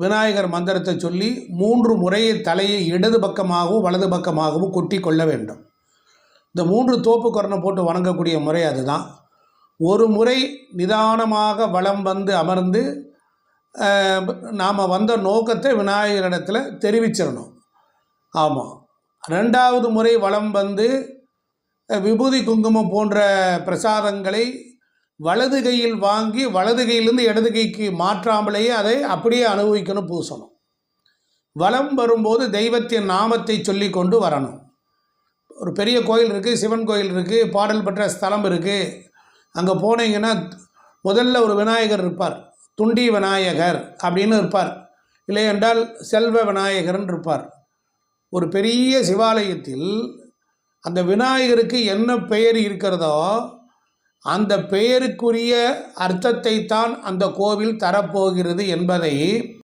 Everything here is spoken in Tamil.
விநாயகர் மந்திரத்தை சொல்லி 3 முறையை தலையை இடது பக்கமாகவும் வலது பக்கமாகவும் கொட்டி கொள்ள வேண்டும். இந்த 3 தோப்பு கொரணை போட்டு வணங்கக்கூடிய முறை அதுதான். ஒரு முறை நிதானமாக வலம் வந்து அமர்ந்து நாம் வந்த நோக்கத்தை விநாயகரிடத்தில் தெரிவிச்சிடணும். ஆமாம். 2வது முறை வலம் வந்து விபூதி குங்குமம் போன்ற பிரசாதங்களை வலது கையில் வாங்கி வலது கையிலேருந்து இடது கைக்கு மாற்றாமலேயே அதை அப்படியே அனுபவிக்கணும், பூசணும். வலம் வரும்போது தெய்வத்தின் நாமத்தை சொல்லி கொண்டு வரணும். ஒரு பெரிய கோயில் இருக்குது, சிவன் கோயில் இருக்குது, பாடல் பெற்ற ஸ்தலம் இருக்குது. அங்கே போனீங்கன்னா முதல்ல ஒரு விநாயகர் இருப்பார், துண்டி விநாயகர் அப்படின்னு இருப்பார். இல்லை என்றால் செல்வ விநாயகர்ன்னு இருப்பார். ஒரு பெரிய சிவாலயத்தில் அந்த விநாயகருக்கு என்ன பெயர் இருக்கிறதோ அந்த பெயருக்குரிய அர்த்தத்தை தான் அந்த கோவில் தரப்போகிறது என்பதை